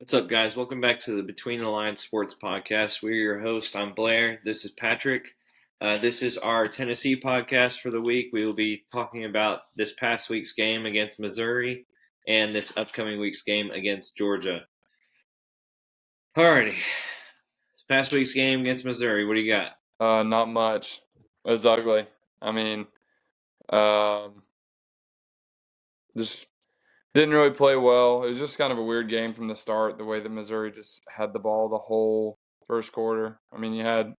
What's up, guys? Welcome back to the Between the Lines Sports Podcast. We're your host. I'm Blair. This is Patrick. This is our Tennessee podcast for the week. We will be talking about this past week's game against Missouri and this upcoming week's game against Georgia. Alrighty. This past week's game against Missouri, what do you got? Not much. It was ugly. I mean, just didn't really play well. It was just kind of a weird game from the start, the way that Missouri just had the ball the whole first quarter. I mean, you had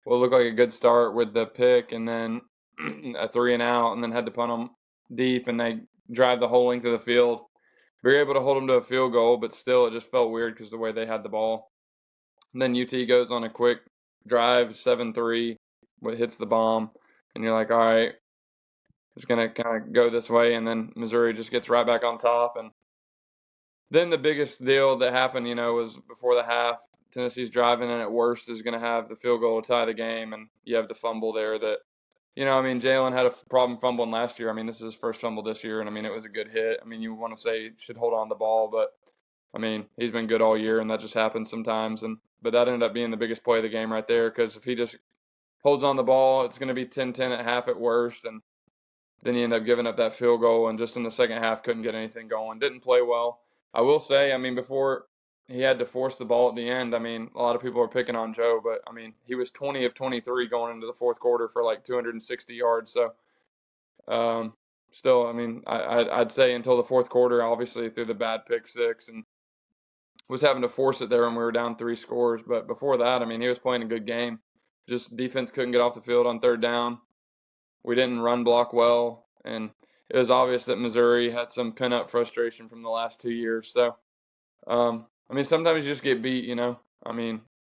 what looked like a good start with the pick and then a 3-and-out, and then had to punt them deep, and they drive the whole length of the field. We were able to hold them to a field goal, but still, it just felt weird because the way they had the ball. And then UT goes on a quick drive, 7-3, hits the bomb, and you're like, all right, it's going to kind of go this way. And then Missouri just gets right back on top. And then the biggest deal that happened, was before the half. Tennessee's driving, and at worst is going to have the field goal to tie the game. And you have the fumble there that, Jalen had a problem fumbling last year. I mean, this is his first fumble this year. And, it was a good hit. You want to say he should hold on the ball, but, he's been good all year, and that just happens sometimes. But that ended up being the biggest play of the game right there, because if he just holds on the ball, it's going to be 10-10 at half at worst. And then you end up giving up that field goal, and just in the second half couldn't get anything going. Didn't play well. I will say, before he had to force the ball at the end, a lot of people are picking on Joe, but, he was 20 of 23 going into the fourth quarter for like 260 yards. So, still, I'd say until the fourth quarter, obviously through the bad pick six and was having to force it there when we were down 3 scores. But before that, he was playing a good game. Just defense couldn't get off the field on third down. We didn't run block well, and it was obvious that Missouri had some pent-up frustration from the last 2 years. So, sometimes you just get beat, I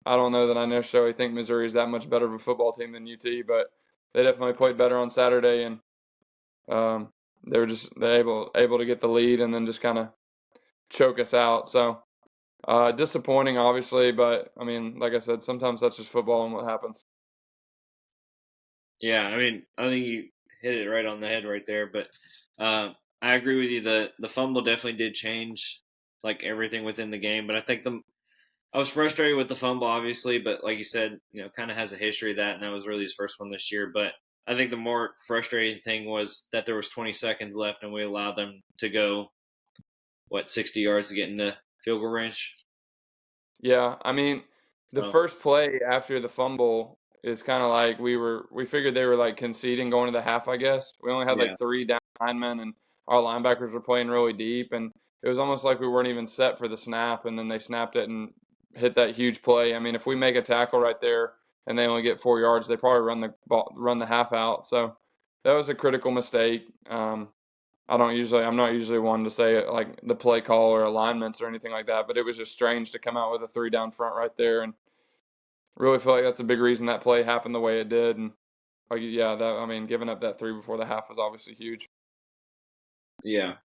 don't know that I necessarily think Missouri is that much better of a football team than UT, but they definitely played better on Saturday, and they were just able to get the lead and then just kind of choke us out. So, disappointing, obviously, but, like I said, sometimes that's just football and what happens. Yeah, I think you hit it right on the head right there. But I agree with you. The fumble definitely did change like everything within the game. But I think I was frustrated with the fumble, obviously. But like you said, kind of has a history of that, and that was really his first one this year. But I think the more frustrating thing was that there was 20 seconds left, and we allowed them to go 60 yards to get in the field goal range. Yeah, the first play after the fumble is kind of like we figured they were like conceding going to the half, I guess. We only had like 3 down linemen, and our linebackers were playing really deep, and it was almost like we weren't even set for the snap, and then they snapped it and hit that huge play. If we make a tackle right there and they only get 4 yards, they probably run the half out. So that was a critical mistake. I'm not usually one to say like the play call or alignments or anything like that, but it was just strange to come out with a 3 down front right there, and really feel like that's a big reason that play happened the way it did. And giving up that 3 before the half was obviously huge. Yeah,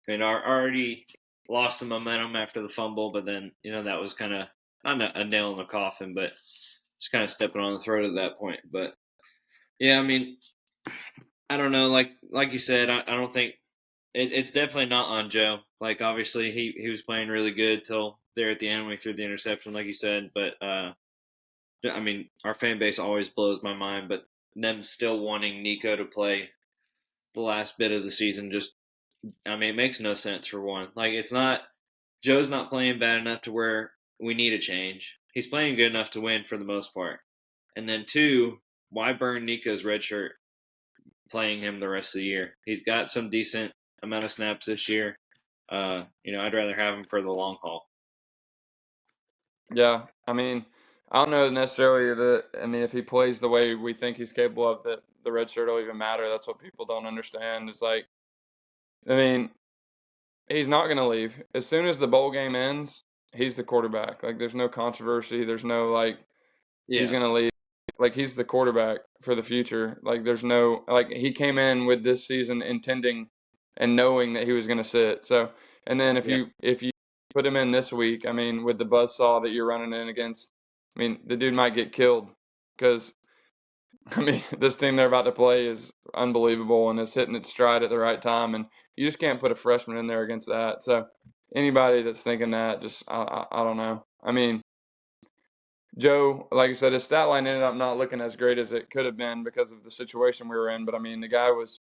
already lost the momentum after the fumble, but then that was kind of not a nail in the coffin, but just kind of stepping on the throat at that point. But yeah, I don't know. Like you said, I don't think it's definitely not on Joe. Like obviously he was playing really good till there at the end when he threw the interception, like you said. But our fan base always blows my mind. But them still wanting Nico to play the last bit of the season just it makes no sense for one. Like it's not Joe's not playing bad enough to where we need a change. He's playing good enough to win for the most part. And then 2, why burn Nico's red shirt playing him the rest of the year? He's got some decent amount of snaps this year. I'd rather have him for the long haul. Yeah, I don't know necessarily that. If he plays the way we think he's capable of, that the red shirt will even matter. That's what people don't understand. It's like, he's not going to leave. As soon as the bowl game ends, he's the quarterback. Like, there's no controversy. There's no, he's going to leave. Like, he's the quarterback for the future. Like, there's no, he came in with this season intending and knowing that he was going to sit. So, and then if you put him in this week, with the buzzsaw that you're running in against, the dude might get killed because, this team they're about to play is unbelievable and is hitting its stride at the right time. And you just can't put a freshman in there against that. So anybody that's thinking that, just I don't know. I mean, Joe, like I said, his stat line ended up not looking as great as it could have been because of the situation we were in. But I mean, the guy was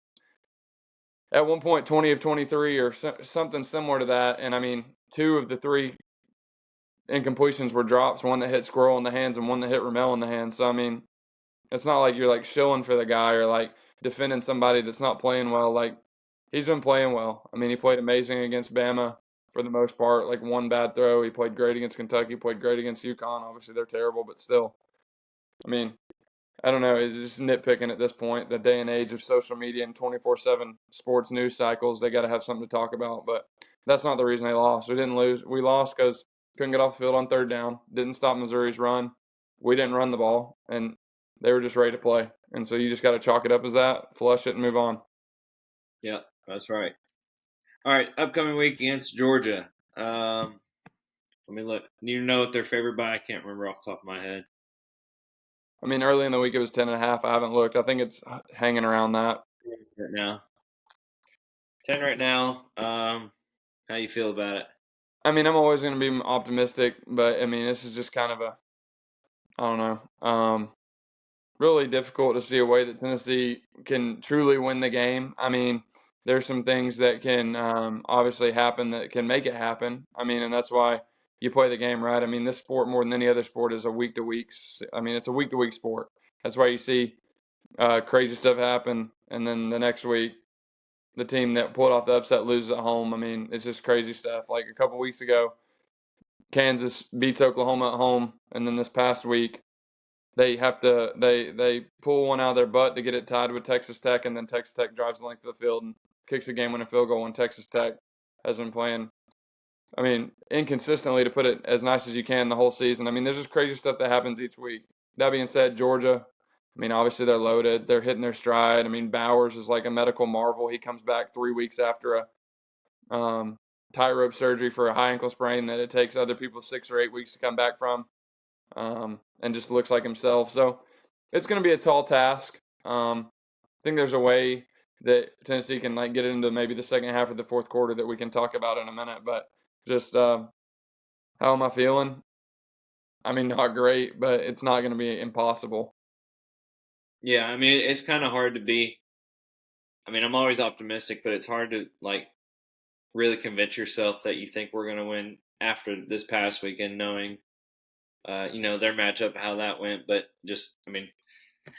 at one point 20 of 23 or something similar to that. And I mean, 2 of the 3 incompletions were drops, one that hit Squirrel in the hands and one that hit Ramel in the hands. So I mean, it's not like you're like shilling for the guy or like defending somebody that's not playing well. Like, he's been playing well. I mean, he played amazing against Bama for the most part. Like, one bad throw. He played great against Kentucky. Played great against UConn. Obviously, they're terrible, but still. I mean, I don't know. It's just nitpicking at this point. The day and age of social media and 24/7 sports news cycles, they got to have something to talk about. But that's not the reason they lost. We didn't lose. We lost because couldn't get off the field on third down. Didn't stop Missouri's run. We didn't run the ball, and they were just ready to play. And so you just got to chalk it up as that, flush it, and move on. Yeah, that's right. All right, upcoming week against Georgia. Let me look. You know what they're favored by? I can't remember off the top of my head. I mean, early in the week it was 10.5. I haven't looked. I think it's hanging around that. Right now, 10 right now. How you feel about it? I mean, I'm always going to be optimistic, but I mean, this is just kind of a, I don't know, really difficult to see a way that Tennessee can truly win the game. I mean, there's some things that can obviously happen that can make it happen. I mean, and that's why you play the game right. I mean, this sport more than any other sport is a week to week. I mean, it's a week to week sport. That's why you see crazy stuff happen, and then the next week the team that pulled off the upset loses at home. I mean, it's just crazy stuff. Like a couple weeks ago, Kansas beats Oklahoma at home, and then this past week they have to they pull one out of their butt to get it tied with Texas Tech, and then Texas Tech drives the length of the field and kicks a game-winning field goal. And Texas Tech has been playing, I mean, inconsistently, to put it as nice as you can, the whole season. I mean, there's just crazy stuff that happens each week. That being said, Georgia, I mean, obviously they're loaded. They're hitting their stride. I mean, Bowers is like a medical marvel. He comes back 3 weeks after a tightrope surgery for a high ankle sprain that it takes other people 6 or 8 weeks to come back from, and just looks like himself. So it's going to be a tall task. I think there's a way that Tennessee can like get into maybe the second half of the fourth quarter that we can talk about in a minute. But just how am I feeling? I mean, not great, but it's not going to be impossible. Yeah, I mean, it's kind of hard to be. I mean, I'm always optimistic, but it's hard to like really convince yourself that you think we're going to win after this past weekend, knowing their matchup, how that went. But just, I mean,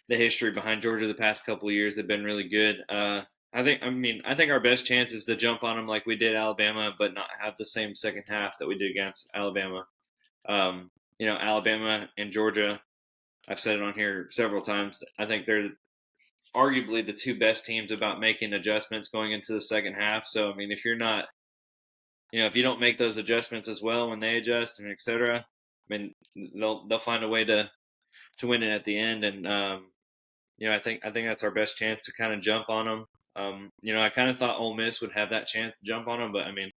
the history behind Georgia the past couple of years have been really good. I think our best chance is to jump on them like we did Alabama, but not have the same second half that we did against Alabama. Alabama and Georgia, I've said it on here several times. I think they're arguably the 2 best teams about making adjustments going into the second half. So, I mean, if you're not, if you don't make those adjustments as well when they adjust and et cetera, I mean, they'll find a way to win it at the end. And, I think that's our best chance to kind of jump on them. I kind of thought Ole Miss would have that chance to jump on them, but I mean,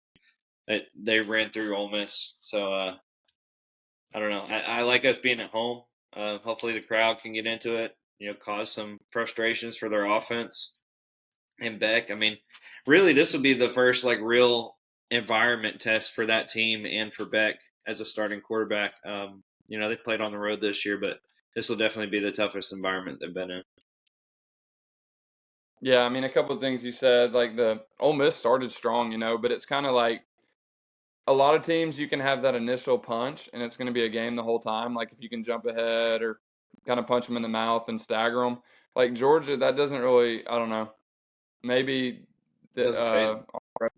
they ran through Ole Miss. So, I don't know. I like us being at home. Hopefully the crowd can get into it, cause some frustrations for their offense. And Beck, I mean, really, this will be the first like real environment test for that team and for Beck as a starting quarterback. They played on the road this year, but this will definitely be the toughest environment they've been in. Yeah, I mean, a couple of things you said, like the Ole Miss started strong, but it's kind of like a lot of teams you can have that initial punch and it's going to be a game the whole time. Like if you can jump ahead or kind of punch them in the mouth and stagger them. Like Georgia, that doesn't really, I don't know. Maybe Doesn't phase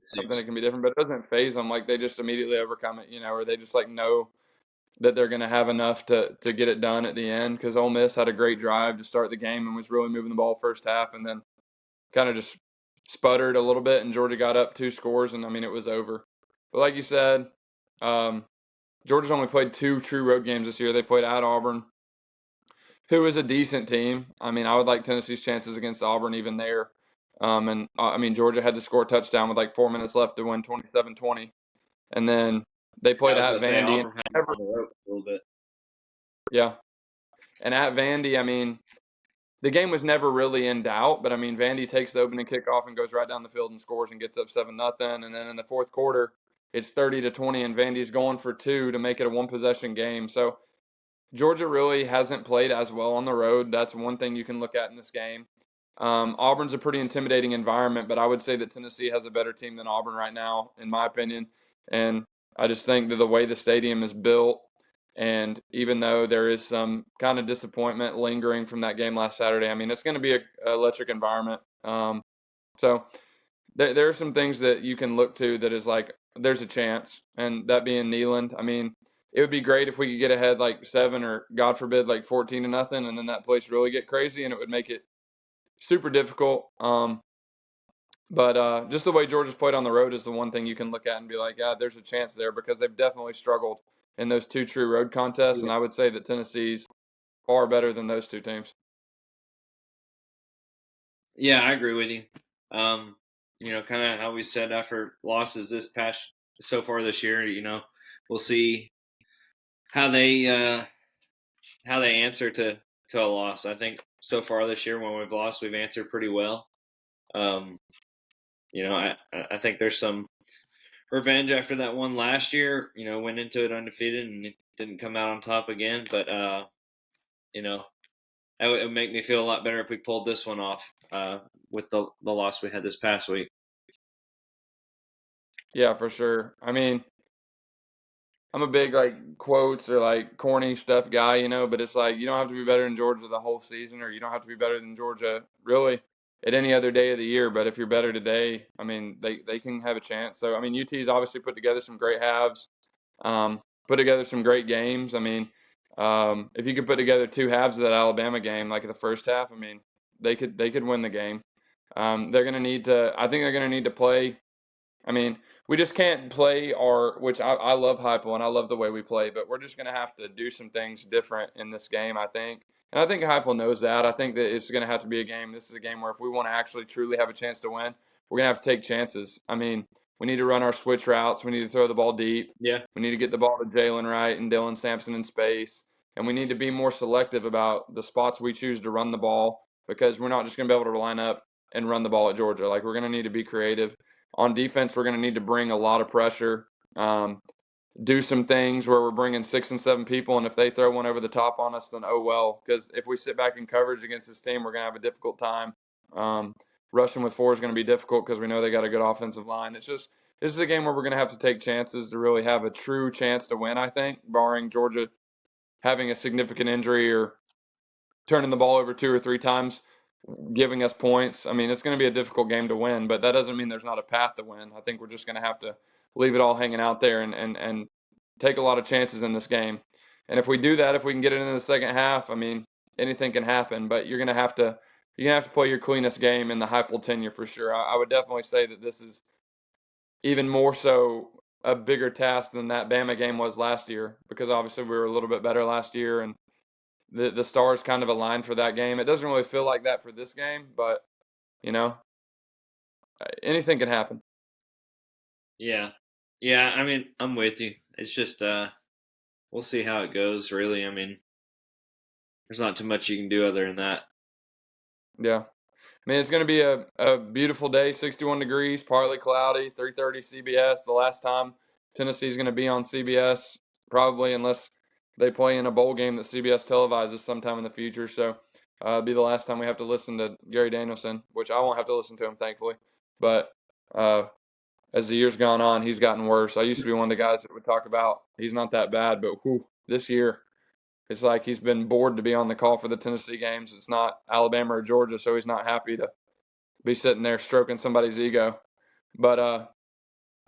something that can be different, but it doesn't phase them. Like they just immediately overcome it, or they just like know that they're going to have enough to get it done at the end. Because Ole Miss had a great drive to start the game and was really moving the ball first half, and then kind of just sputtered a little bit, and Georgia got up 2 scores, and I mean it was over. But like you said, Georgia's only played 2 true road games this year. They played at Auburn, who is a decent team. I mean, I would like Tennessee's chances against Auburn even there. And I mean, Georgia had to score a touchdown with like 4 minutes left to win 27-20. And then they played at Vandy. Auburn had on the rope a little bit. Yeah. And at Vandy, I mean, the game was never really in doubt, but I mean, Vandy takes the opening kickoff and goes right down the field and scores and gets up 7-0. And then in the fourth quarter, it's 30-20 and Vandy's going for two to make it a one-possession game. So Georgia really hasn't played as well on the road. That's one thing you can look at in this game. Auburn's a pretty intimidating environment, but I would say that Tennessee has a better team than Auburn right now, in my opinion. And I just think that the way the stadium is built, and even though there is some kind of disappointment lingering from that game last Saturday, I mean, it's going to be an electric environment. So there are some things that you can look to that is like there's a chance, and that being Neyland. I mean, it would be great if we could get ahead like 7 or God forbid like 14-0, and then that place really get crazy, and it would make it super difficult. But just the way Georgia's played on the road is the one thing you can look at and be like, yeah, there's a chance there, because they've definitely struggled in those two true road contests, and I would say that Tennessee's far better than those two teams. Yeah, I agree with you. Kind of how we said after losses so far this year, we'll see how they answer to a loss. I think so far this year when we've lost, we've answered pretty well. I think there's some revenge after that one last year. Went into it undefeated and didn't come out on top again. But that would make me feel a lot better if we pulled this one off with the loss we had this past week. Yeah, for sure. I mean, I'm a big like quotes or like corny stuff guy, but it's like you don't have to be better than Georgia the whole season, or you don't have to be better than Georgia really at any other day of the year. But if you're better today, I mean, they can have a chance. So I mean, UT's obviously put together some great halves, put together some great games. I mean, if you could put together two halves of that Alabama game, like the first half, I mean, they could win the game. They're gonna need to. I think they're gonna need to play. I mean, we just can't play which I love Heupel and I love the way we play, but we're just going to have to do some things different in this game, I think. And I think Heupel knows that. I think that it's going to have to be a game. This is a game where if we want to actually truly have a chance to win, we're going to have to take chances. I mean, we need to run our switch routes. We need to throw the ball deep. Yeah. We need to get the ball to Jalen Wright and Dylan Sampson in space. And we need to be more selective about the spots we choose to run the ball, because we're not just going to be able to line up and run the ball at Georgia. Like, we're going to need to be creative. On defense, we're going to need to bring a lot of pressure, do some things where we're bringing 6 and 7 people, and if they throw one over the top on us, then oh well. Because if we sit back in coverage against this team, we're going to have a difficult time. Rushing with 4 is going to be difficult because we know they got a good offensive line. This is a game where we're going to have to take chances to really have a true chance to win, I think, barring Georgia having a significant injury or turning the ball over 2 or 3 times, giving us points. I mean, it's going to be a difficult game to win, but that doesn't mean there's not a path to win. I think we're just going to have to leave it all hanging out there and take a lot of chances in this game. And if we do that, if we can get it into the second half, I mean, anything can happen. But you're going to have to play your cleanest game in the Heupel tenure for sure. I would definitely say that this is even more so a bigger task than that Bama game was last year, because obviously we were a little bit better last year and the stars kind of aligned for that game. It doesn't really feel like that for this game, but anything can happen. Yeah. I mean, I'm with you. It's just we'll see how it goes. Really, I mean, there's not too much you can do other than that. Yeah, I mean, it's going to be a beautiful day, 61 degrees, partly cloudy, 3:30 CBS. The last time Tennessee's going to be on CBS, probably, unless they play in a bowl game that CBS televises sometime in the future. So it'll be the last time we have to listen to Gary Danielson, which I won't have to listen to him, thankfully. But as the years gone on, he's gotten worse. I used to be one of the guys that would talk about he's not that bad, but this year it's like he's been bored to be on the call for the Tennessee games. It's not Alabama or Georgia, so he's not happy to be sitting there stroking somebody's ego. But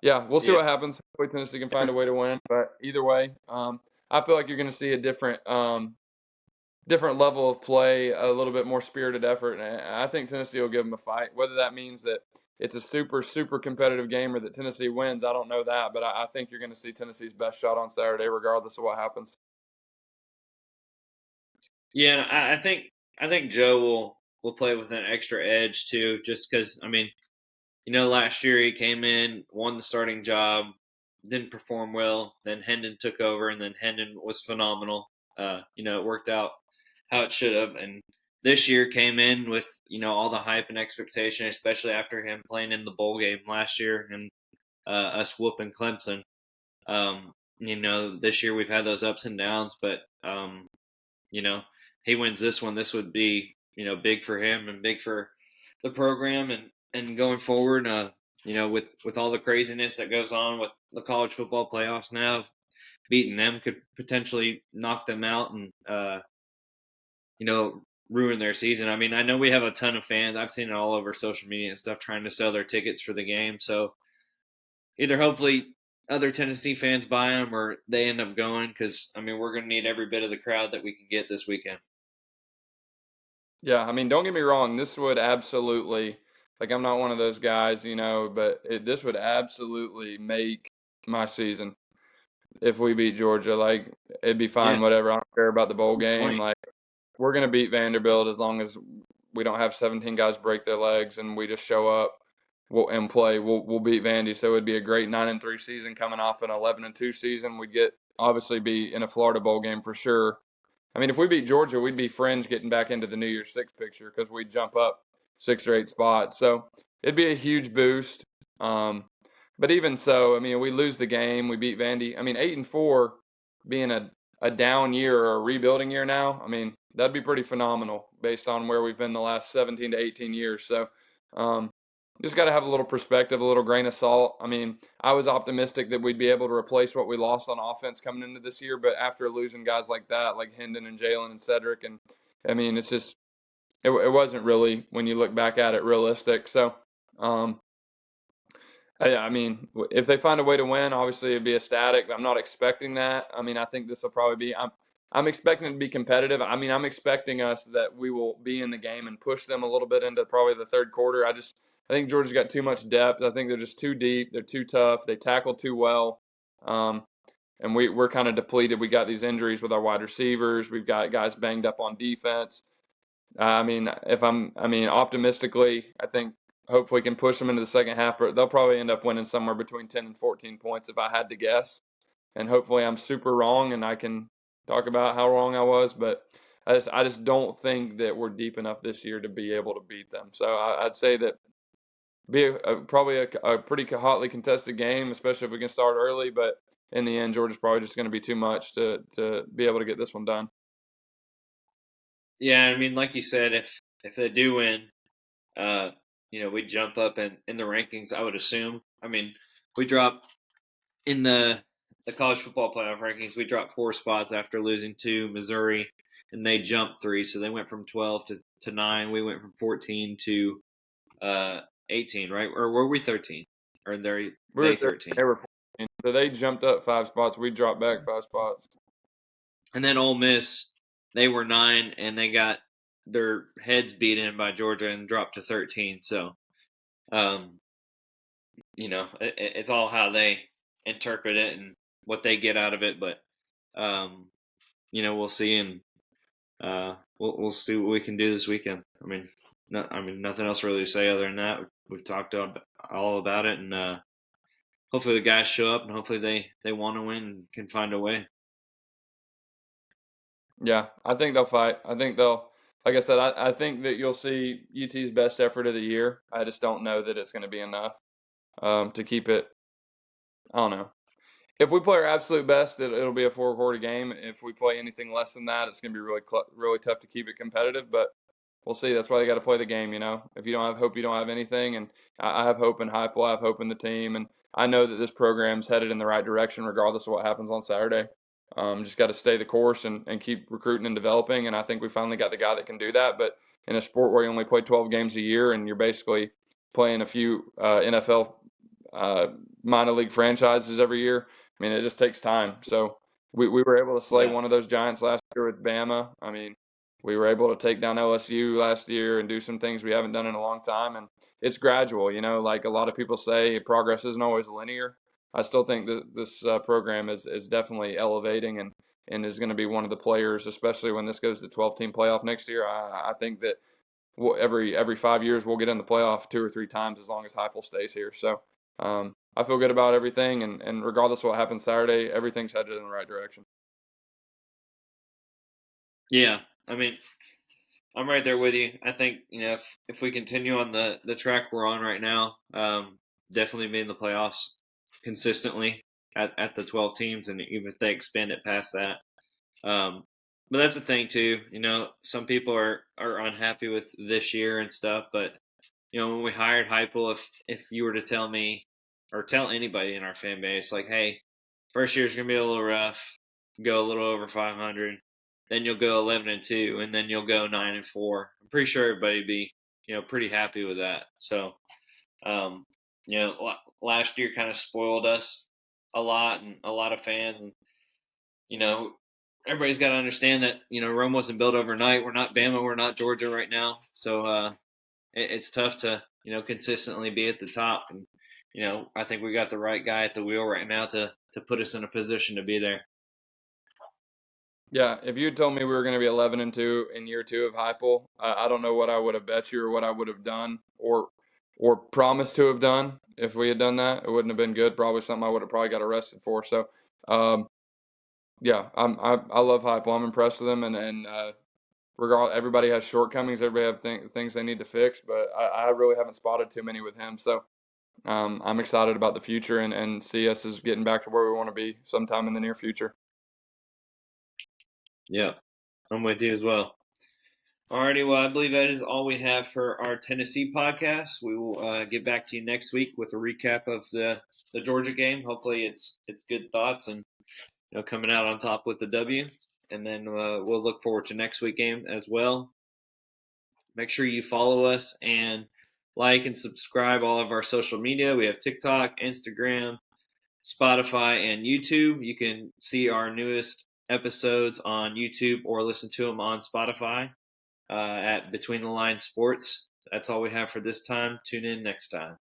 yeah, we'll see what happens. Hopefully Tennessee can find a way to win. But either way, I feel like you're going to see a different level of play, a little bit more spirited effort. And I think Tennessee will give them a fight. Whether that means that it's a super, super competitive game or that Tennessee wins, I don't know that. But I think you're going to see Tennessee's best shot on Saturday, regardless of what happens. Yeah, I think Joe will play with an extra edge too, just because, I mean, last year he came in, won the starting job, didn't perform well. Then Hendon took over, and then Hendon was phenomenal. It worked out how it should have. And this year came in with all the hype and expectation, especially after him playing in the bowl game last year. And us whooping Clemson. This year we've had those ups and downs, but he wins this one. This would be big for him and big for the program and going forward. With all the craziness that goes on with the college football playoffs now, beating them could potentially knock them out and ruin their season. I mean, I know we have a ton of fans. I've seen it all over social media and stuff trying to sell their tickets for the game. So either hopefully other Tennessee fans buy them or they end up going because, I mean, we're going to need every bit of the crowd that we can get this weekend. Yeah, I mean, don't get me wrong. This would absolutely, like, I'm not one of those guys, but this would absolutely make my season if we beat Georgia. Like, it'd be fine, Yeah. whatever. I don't care about the bowl Good game. point. Like, we're going to beat Vanderbilt as long as we don't have 17 guys break their legs and we just show up and play. We'll beat Vandy. So it'd be a great 9-3 season coming off an 11-2 season. We'd obviously be in a Florida bowl game for sure. I mean, if we beat Georgia, we'd be fringe getting back into the New Year's Six picture because we'd jump up 6 or 8 spots. So it'd be a huge boost. But even so, I mean, we lose the game, we beat Vandy. I mean, 8-4 being a down year or a rebuilding year now, I mean, that'd be pretty phenomenal based on where we've been the last 17 to 18 years. So just got to have a little perspective, a little grain of salt. I mean, I was optimistic that we'd be able to replace what we lost on offense coming into this year, but after losing guys like that, like Hendon and Jalen and Cedric, and I mean, it's just it wasn't really, when you look back at it, realistic. So I mean, if they find a way to win, obviously it'd be ecstatic. I'm not expecting that. I mean, I think this will probably be. I'm expecting it to be competitive. I mean, I'm expecting us that we will be in the game and push them a little bit into probably the third quarter. I think Georgia's got too much depth. I think they're just too deep. They're too tough. They tackle too well. And we're kind of depleted. We got these injuries with our wide receivers. We've got guys banged up on defense. I mean, optimistically, I think hopefully can push them into the second half, but they'll probably end up winning somewhere between 10 and 14 points if I had to guess. And hopefully I'm super wrong and I can talk about how wrong I was, but I just don't think that we're deep enough this year to be able to beat them. So I'd say that be probably a pretty hotly contested game, especially if we can start early, but in the end, Georgia's probably just going to be too much to be able to get this one done. Yeah, I mean, like you said, if they do win, we jump up in the rankings. I would assume. I mean, we drop in the college football playoff rankings. We dropped 4 spots after losing to Missouri, and they jumped 3. So they went from 12 to 9. We went from 14 to 18, right? Or were we 13? Or they 13? They were 14. So they jumped up 5 spots. We dropped back 5 spots. And then Ole Miss, they were 9, and they got their heads beat in by Georgia and dropped to 13. So, it's all how they interpret it and what they get out of it. But, we'll see, and we'll see what we can do this weekend. I mean, nothing else really to say other than that. We've talked all about it, and hopefully the guys show up, and hopefully they want to win and can find a way. Yeah, I think they'll fight. I think like I said, I think that you'll see UT's best effort of the year. I just don't know that it's going to be enough to keep it. I don't know. If we play our absolute best, it'll be a 4-quarter game. If we play anything less than that, it's going to be really tough to keep it competitive. But we'll see. That's why they got to play the game. If you don't have hope, you don't have anything. And I have hope in Heupel. I have hope in the team, and I know that this program's headed in the right direction, regardless of what happens on Saturday. Just got to stay the course and keep recruiting and developing. And I think we finally got the guy that can do that. But in a sport where you only play 12 games a year and you're basically playing a few NFL minor league franchises every year, I mean, it just takes time. So we were able to slay one of those giants last year with Bama. I mean, we were able to take down LSU last year and do some things we haven't done in a long time. And it's gradual, like a lot of people say, progress isn't always linear. I still think that this program is definitely elevating and is going to be one of the players, especially when this goes to 12-team playoff next year. I think that every 5 years we'll get in the playoff 2 or 3 times as long as Heupel stays here. So I feel good about everything, and regardless of what happens Saturday, everything's headed in the right direction. Yeah, I mean, I'm right there with you. I think if we continue on the track we're on right now, definitely be in the playoffs. consistently at the 12 teams, and even if they expand it past that. But that's the thing too. Some people are unhappy with this year and stuff, but when we hired Heupel, if you were to tell me or tell anybody in our fan base, like, hey, first year's gonna be a little rough, go a little over 500, then you'll go 11-2, and then you'll go 9-4. I'm pretty sure everybody'd be pretty happy with that. So, last year kind of spoiled us a lot, and a lot of fans, and everybody's got to understand that Rome wasn't built overnight. We're not Bama, we're not Georgia right now, so it's tough to consistently be at the top. And I think we got the right guy at the wheel right now to put us in a position to be there. Yeah, if you had told me we were going to be 11-2 in year 2 of Heupel, I don't know what I would have bet you or what I would have done or promised to have done if we had done that. It wouldn't have been good. Probably something I would have probably got arrested for. So, yeah, I love Heupel. I'm impressed with him, and regardless, everybody has shortcomings. Everybody have things they need to fix, but I really haven't spotted too many with him. So, I'm excited about the future and see us as getting back to where we want to be sometime in the near future. Yeah, I'm with you as well. Alrighty, well, I believe that is all we have for our Tennessee podcast. We will get back to you next week with a recap of the Georgia game. Hopefully, it's good thoughts and coming out on top with the W. And then we'll look forward to next week's game as well. Make sure you follow us and like and subscribe all of our social media. We have TikTok, Instagram, Spotify, and YouTube. You can see our newest episodes on YouTube or listen to them on Spotify at Between the Lines Sports. That's all we have for this time. Tune in next time.